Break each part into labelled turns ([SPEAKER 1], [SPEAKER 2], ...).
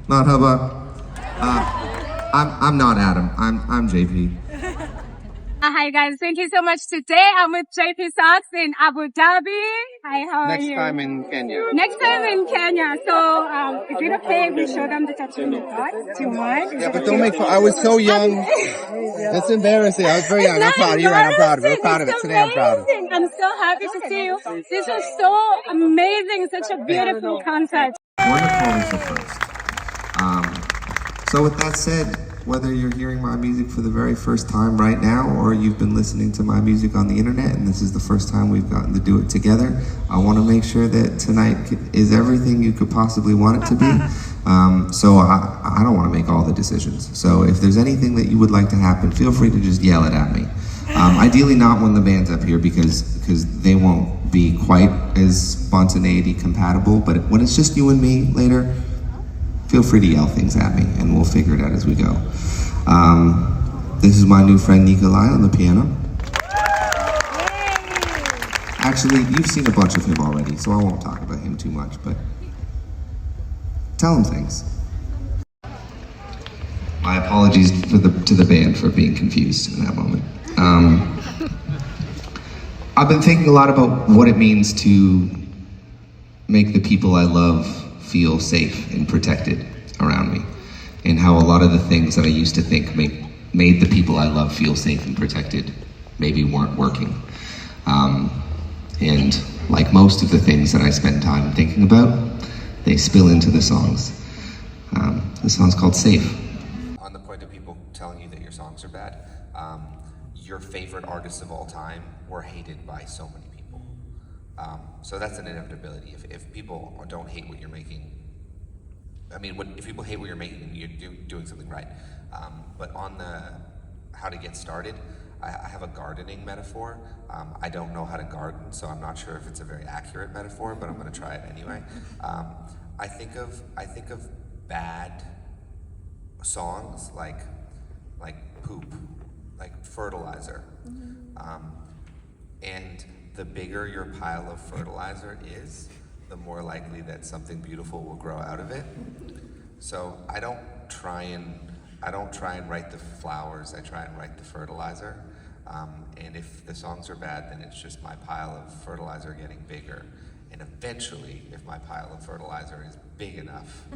[SPEAKER 1] Marhaba. I'm not Adam. I'm JP.
[SPEAKER 2] Hi guys, thank you so much. Today I'm with JP Saxe in Abu Dhabi. Hi, how are you?
[SPEAKER 1] Next time in Kenya.
[SPEAKER 2] Next time in Kenya. So, is it okay if we show them the tattoo we got? Do you mind?
[SPEAKER 1] Yeah, but don't make fun. I was so young. It's embarrassing. I was very young. I'm proud of you, right? I'm proud of it. I'm proud of it. Today I'm proud of it.
[SPEAKER 2] I'm so happy to see you. This was so amazing. Such a beautiful concert.
[SPEAKER 1] Wonderful is the first. So with that said, whether you're hearing my music for the very first time right now or you've been listening to my music on the internet and this is the first time we've gotten to do it together, I want to make sure that tonight is everything you could possibly want it to be. So I don't want to make all the decisions. So if there's anything that you would like to happen, feel free to just yell it at me. Ideally not when the band's up here because they won't be quite as spontaneity compatible, but when it's just you and me later, feel free to yell things at me and we'll figure it out as we go. This is my new friend Nikolai on the piano. Actually, you've seen a bunch of him already, so I won't talk about him too much, but tell him things. My apologies to the band for being confused in that moment. I've been thinking a lot about what it means to make the people I love feel safe and protected around me, and how a lot of the things that I used to think made the people I love feel safe and protected maybe weren't working. And like most of the things that I spend time thinking about, they spill into the songs. The song's called Safe. On the point of people telling you that your songs are bad, your favorite artists of all time were hated by so many people. So that's an inevitability. If people don't hate what you're making, if people hate what you're making, you're doing something right. But on the how to get started, I have a gardening metaphor. I don't know how to garden, so I'm not sure if it's a very accurate metaphor, but I'm going to try it anyway. I think of bad songs like poop, like fertilizer, and the bigger your pile of fertilizer is, the more likely that something beautiful will grow out of it. So I don't try and write the flowers, I try and write the fertilizer. And if the songs are bad, then it's just my pile of fertilizer getting bigger. And eventually, if my pile of fertilizer is big enough,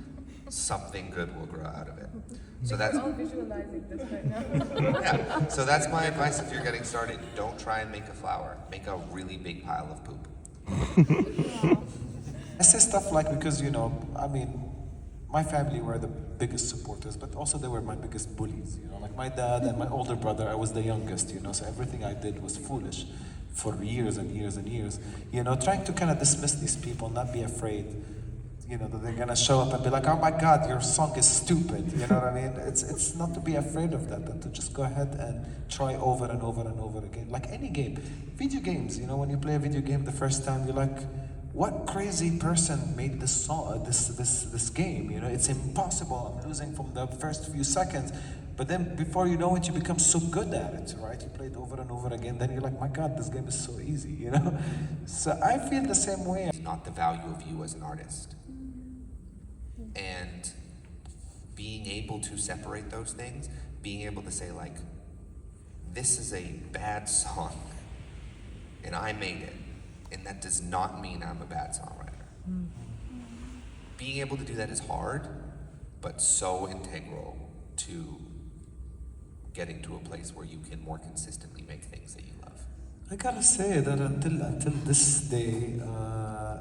[SPEAKER 1] something good will grow out of it. So that's
[SPEAKER 3] all visualizing this right now.
[SPEAKER 1] yeah. So that's my advice if you're getting started. Don't try and make a flower. Make a really big pile of poop.
[SPEAKER 4] I say stuff like because my family were the biggest supporters, but also they were my biggest bullies. Like my dad and my older brother, I was the youngest. So everything I did was foolish for years and years and years. Trying to kind of dismiss these people, not be afraid. That they're gonna show up and be like, oh my God, your song is stupid. You know what I mean? It's not to be afraid of that, and to just go ahead and try over and over and over again. Like any game, video games. When you play a video game the first time, you're like, what crazy person made this song, this game? It's impossible. I'm losing from the first few seconds. But then before you know it, you become so good at it, right? You play it over and over again. Then you're like, my God, this game is so easy. So I feel the same way.
[SPEAKER 1] It's not the value of you as an artist. And being able to separate those things, being able to say like, this is a bad song and I made it, and that does not mean I'm a bad songwriter. Being able to do that is hard, but so integral to getting to a place where you can more consistently make things that you love.
[SPEAKER 4] I gotta say that until this day,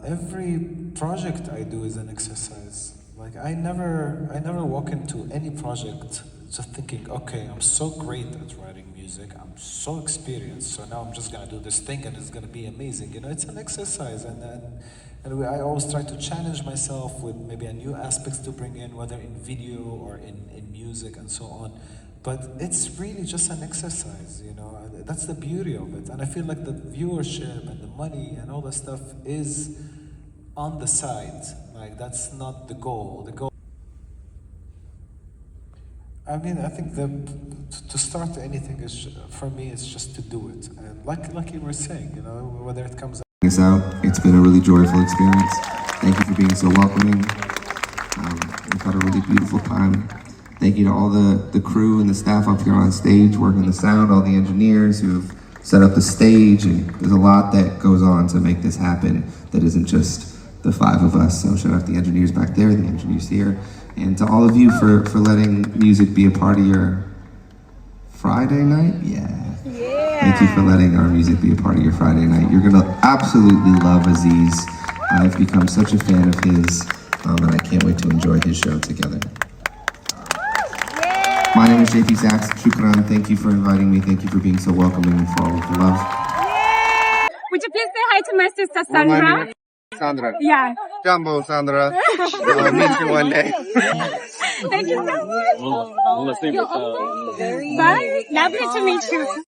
[SPEAKER 4] every project I do is an exercise. Like I never walk into any project just thinking, okay, I'm so great at writing music, I'm so experienced, so now I'm just gonna do this thing and it's gonna be amazing. It's an exercise, and I always try to challenge myself with maybe a new aspects to bring in, whether in video or in music and so on. But it's really just an exercise, That's the beauty of it. And I feel like the viewership and the money and all that stuff is on the side. Like that's not the goal. The goal. I think to start anything is, for me, it's just to do it. And like you were saying, whether it comes out.
[SPEAKER 1] It's been a really joyful experience. Thank you for being so welcoming. If Had a really beautiful time. Thank you to all the crew and the staff up here on stage, working the sound, all the engineers who've set up the stage, and there's a lot that goes on to make this happen that isn't just the five of us. So shout out to the engineers back there, the engineers here, and to all of you for letting music be a part of your Friday night. Thank you for letting our music be a part of your Friday night. You're gonna absolutely love Aziz. I've become such a fan of his, and I can't wait to enjoy his show together. My name is JP Saxe. Shukran. Thank you for inviting me. Thank you for being so welcoming and for all of the love.
[SPEAKER 2] Would you please say hi to my sister Sandra?
[SPEAKER 1] Sandra.
[SPEAKER 2] Yeah.
[SPEAKER 1] Jumbo, Sandra. I'll meet you one day.
[SPEAKER 2] Thank you so much. Bye. Lovely to meet you.